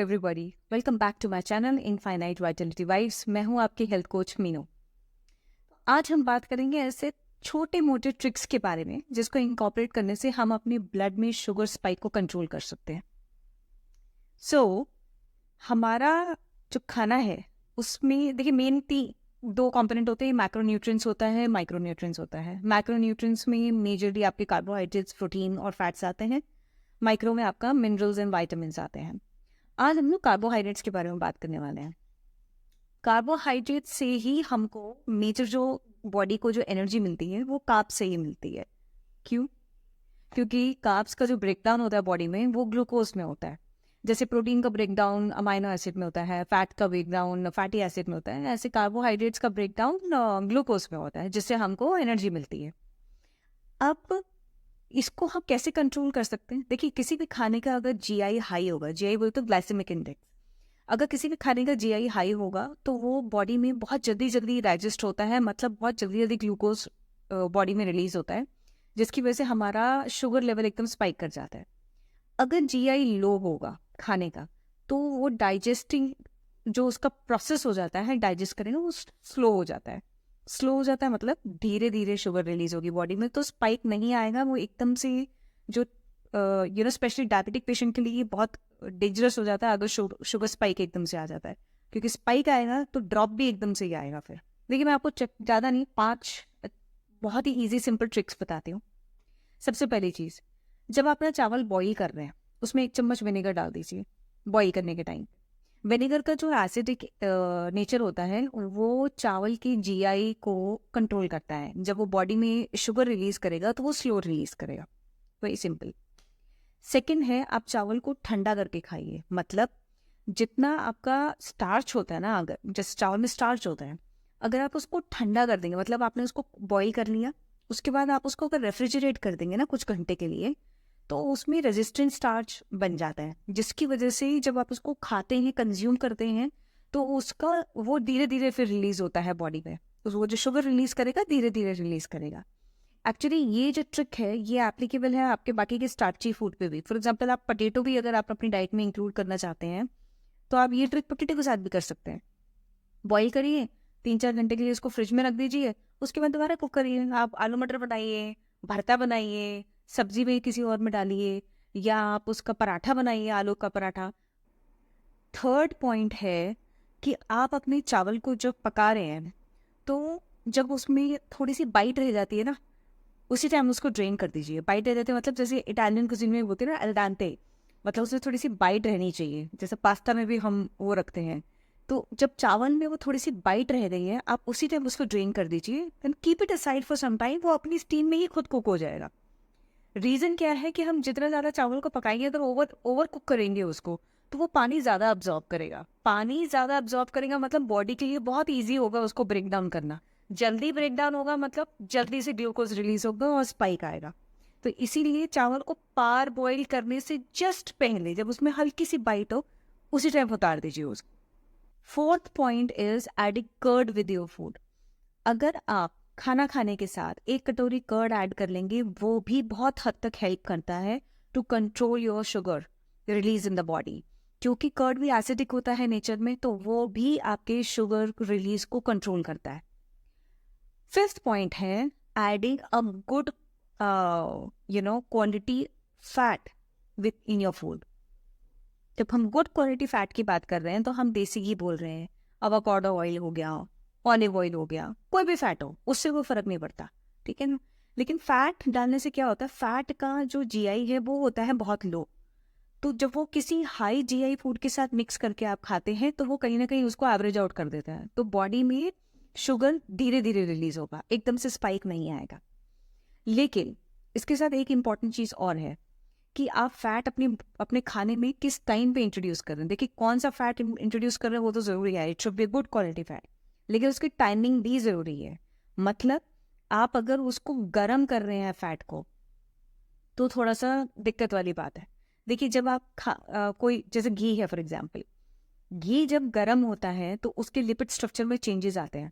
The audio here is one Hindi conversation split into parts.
Everybody, welcome back to my channel infinite vitality vibes. मैं हूं आपकी हेल्थ कोच मीनू। आज हम बात करेंगे ऐसे छोटे मोटे ट्रिक्स के बारे में जिसको इंकॉर्पोरेट करने से हम अपने ब्लड में शुगर स्पाइक को कंट्रोल कर सकते हैं। हमारा जो खाना है उसमें देखिए मेन दो कंपोनेंट होते हैं, मैक्रोन्यूट्रिएंट्स होता है, माइक्रोन्यूट्रिएंट्स होता है। मैक्रोन्यूट्रिएंट्स में मेजरली आपके कार्बोहाइड्रेट्स, प्रोटीन और फैट्स आते हैं। माइक्रो में आपका मिनरल्स एंड वाइटामिन आते हैं। आज हम लोग कार्बोहाइड्रेट्स के बारे में बात करने वाले हैं। कार्बोहाइड्रेट से ही हमको मेजर जो बॉडी को जो एनर्जी मिलती है वो कार्ब से ही मिलती है। क्यों? क्योंकि कार्ब्स का जो ब्रेकडाउन होता है बॉडी में वो ग्लूकोज में होता है। जैसे प्रोटीन का ब्रेकडाउन अमाइनो एसिड में होता है, फैट का ब्रेकडाउन फैटी एसिड में होता है, ऐसे कार्बोहाइड्रेट्स का ब्रेकडाउन ग्लूकोज में होता है, जिससे हमको एनर्जी मिलती है। अब इसको हम कैसे कंट्रोल कर सकते हैं? देखिए, किसी भी खाने का अगर जीआई हाई होगा, जीआई बोलते तो ग्लाइसेमिक इंडेक्स, अगर किसी भी खाने का जीआई हाई होगा तो वो बॉडी में बहुत जल्दी जल्दी डाइजेस्ट होता है, मतलब बहुत जल्दी जल्दी ग्लूकोज बॉडी में रिलीज होता है, जिसकी वजह से हमारा शुगर लेवल एकदम स्पाइक कर जाता है। अगर जीआई लो होगा खाने का तो वो डाइजेस्टिंग जो उसका प्रोसेस हो जाता है डाइजेस्ट करने वो स्लो हो जाता है। स्लो हो जाता है मतलब धीरे धीरे शुगर रिलीज होगी बॉडी में, तो स्पाइक नहीं आएगा वो एकदम से। जो स्पेशली डायबिटिक पेशेंट के लिए ये बहुत डेंजरस हो जाता है अगर शुगर स्पाइक एकदम से आ जाता है, क्योंकि स्पाइक आएगा तो ड्रॉप भी एकदम से ही आएगा। फिर देखिए, मैं आपको ज़्यादा नहीं 5 बहुत ही ईजी सिंपल ट्रिक्स बताती हूँ। सबसे पहली चीज़, जब आप अपना चावल बॉईल कर रहे हैं उसमें 1 चम्मच विनेगर डाल दीजिए बॉईल करने के टाइम। विनेगर का जो एसिडिक नेचर होता है वो चावल की जीआई को कंट्रोल करता है। जब वो बॉडी में शुगर रिलीज करेगा तो वो स्लो रिलीज करेगा। Very simple. सेकंड है, आप चावल को ठंडा करके खाइए। मतलब जितना आपका स्टार्च होता है ना, अगर जैसे चावल में स्टार्च होता है, अगर आप उसको ठंडा कर देंगे, मतलब आपने उसको बॉईल कर लिया, उसके बाद आप उसको अगर रेफ्रिजरेट कर देंगे ना कुछ घंटे के लिए, तो उसमें रेजिस्टेंट स्टार्च बन जाता है, जिसकी वजह से जब आप उसको खाते हैं, कंज्यूम करते हैं, तो उसका वो धीरे धीरे फिर रिलीज होता है बॉडी में। तो वो जो शुगर रिलीज करेगा धीरे धीरे रिलीज करेगा। एक्चुअली ये जो ट्रिक है ये एप्लीकेबल है आपके बाकी के स्टार्ची फूड पे भी। फॉर एग्जाम्पल, आप पोटेटो भी अगर आप अपनी डाइट में इंक्लूड करना चाहते हैं तो आप ये ट्रिक पोटेटो के साथ भी कर सकते हैं। बॉईल करिए, 3-4 घंटे के लिए उसको फ्रिज में रख दीजिए, उसके बाद दोबारा कुक करिए। आप आलू मटर बनाइए, भरता बनाइए, सब्जी में किसी और में डालिए, या आप उसका पराठा बनाइए, आलू का पराठा। थर्ड पॉइंट है कि आप अपने चावल को जब पका रहे हैं तो जब उसमें थोड़ी सी बाइट रह जाती है ना, उसी टाइम उसको ड्रेन कर दीजिए। बाइट रह जाती है मतलब जैसे इटालियन कुजीन में होती है ना, अल्डेंटे, मतलब उसमें थोड़ी सी बाइट रहनी चाहिए, जैसे पास्ता में भी हम वो रखते हैं। तो जब चावल में वो थोड़ी सी बाइट रह गई है, आप उसी टाइम उसको ड्रेन कर दीजिए and keep it aside for some time. वो अपनी स्टीम में ही खुद कुक हो जाएगा। रीजन क्या है कि हम जितना ज्यादा चावल को पकाएंगे, अगर ओवर कुक करेंगे उसको, तो वो पानी ज्यादा अब्जॉर्ब करेगा। पानी ज्यादा अब्जॉर्ब करेगा मतलब बॉडी के लिए बहुत ईजी होगा उसको ब्रेक डाउन करना। जल्दी ब्रेक डाउन होगा मतलब जल्दी से ग्लूकोज रिलीज होगा और स्पाइक आएगा। तो इसीलिए चावल को पार बॉईल करने से जस्ट पहले, जब उसमें हल्की सी बाइट हो, उसी टाइम उतार दीजिए उसको। Fourth point is adding curd with your food. अगर आप खाना खाने के साथ 1 कटोरी कर्ड ऐड कर लेंगे, वो भी बहुत हद तक हेल्प करता है to control your sugar release in the body, क्योंकि कर्ड भी एसिडिक होता है नेचर में, तो वो भी आपके शुगर रिलीज को कंट्रोल करता है। फिफ्थ पॉइंट है adding a good quality fat with in your food. जब हम गुड क्वालिटी फैट की बात कर रहे हैं तो हम देसी घी बोल रहे हैं, अवाकाडो ऑयल हो गया, ऑलिव ऑयल हो गया, कोई भी फैट हो, उससे कोई फर्क नहीं पड़ता, ठीक है ना। लेकिन फैट डालने से क्या होता है, फैट का जो जीआई है वो होता है बहुत लो। तो जब वो किसी हाई जीआई फूड के साथ मिक्स करके आप खाते हैं तो वो कहीं ना कहीं उसको एवरेज आउट कर देता है। तो बॉडी में शुगर धीरे धीरे रिलीज होगा, एकदम से स्पाइक नहीं आएगा। लेकिन इसके साथ एक इंपॉर्टेंट चीज और है कि आप फैट अपने खाने में किस टाइम पे इंट्रोड्यूस कर रहे हैं। देखिए, कौन सा फैट इंट्रोड्यूस कर रहे हैं वो तो जरूरी है, it should be good quality fat, लेकिन उसकी टाइमिंग भी जरूरी है। मतलब आप अगर उसको गर्म कर रहे हैं फैट को, तो थोड़ा सा दिक्कत वाली बात है। देखिए, जब आप कोई जैसे घी है फॉर एग्जाम्पल, घी जब गर्म होता है तो उसके लिपिड स्ट्रक्चर में चेंजेस आते हैं।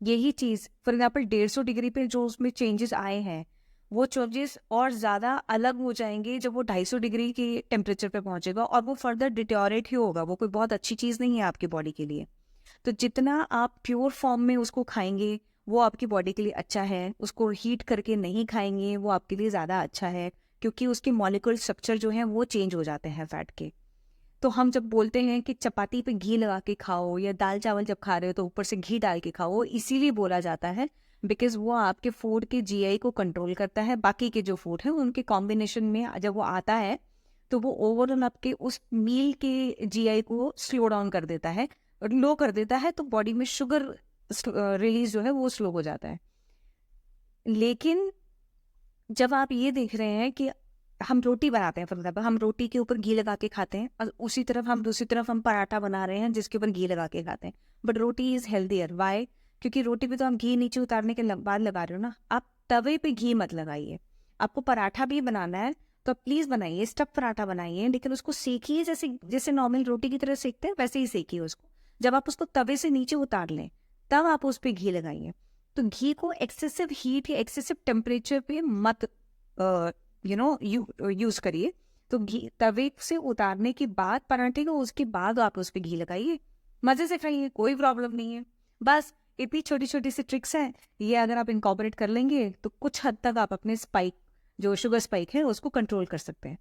यही चीज फॉर एग्जाम्पल 150 डिग्री पे जो उसमें चेंजेस आए हैं वो चेंजेस और ज़्यादा अलग हो जाएंगे जब वो 250 डिग्री के टेम्परेचर पे पहुंचेगा, और वो फर्दर डिटोरेट ही होगा, वो कोई बहुत अच्छी चीज़ नहीं है आपकी बॉडी के लिए। तो जितना आप प्योर फॉर्म में उसको खाएंगे वो आपकी बॉडी के लिए अच्छा है, उसको हीट करके नहीं खाएंगे वो आपके लिए ज़्यादा अच्छा है, क्योंकि उसके मॉलिक्यूलर स्ट्रक्चर जो है वो चेंज हो जाते हैं फैट के। तो हम जब बोलते हैं कि चपाती पे घी लगा के खाओ, या दाल चावल जब खा रहे हो तो ऊपर से घी डाल के खाओ, इसीलिए बोला जाता है बिकॉज वो आपके फूड के जीआई को कंट्रोल करता है। बाकी के जो फूड है उनके कॉम्बिनेशन में जब वो आता है तो वो ओवरऑल आपके उस मील के जीआई को स्लो डाउन कर देता है, और लो कर देता है, तो बॉडी में शुगर रिलीज जो है वो स्लो हो जाता है। लेकिन जब आप ये देख रहे हैं कि हम रोटी बनाते हैं, फॉर एग्जाम्पल हम रोटी के ऊपर घी लगा के खाते हैं, और उसी तरफ हम दूसरी तरफ हम पराठा बना रहे हैं जिसके ऊपर घी लगा के खाते हैं, but roti is healthier. Why? क्योंकि रोटी पे तो हम घी नीचे उतारने के बाद लगा रहे हो ना, आप तवे पे घी मत लगाइए। आपको पराठा भी बनाना है तो प्लीज बनाइए, स्टफ पराठा बनाइए, लेकिन उसको सेकिए जैसे जैसे नॉर्मल रोटी की तरह सेकते हैं वैसे ही सेकिए उसको। जब आप उसको तवे से नीचे उतार लें तब आप उस पर घी लगाइए। तो घी को एक्सेसिव हीट या एक्सेसिव टेम्परेचर पे मत यूज करिए। तो घी तवे से उतारने के बाद पराठे को, उसके बाद आप उस पर घी लगाइए, मजे से खाइए, कोई प्रॉब्लम नहीं है। बस इतनी छोटी छोटी सी ट्रिक्स हैं, ये अगर आप इनकॉर्पोरेट कर लेंगे तो कुछ हद तक आप अपने स्पाइक, जो शुगर स्पाइक है, उसको कंट्रोल कर सकते हैं।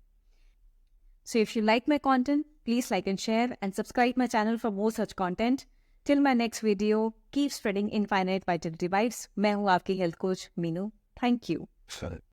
So if you like my content, please like and share and subscribe my channel for more such content. Till my next video, keep spreading infinite vitality vibes. मैं हूँ आपकी health coach Meenu. Thank you.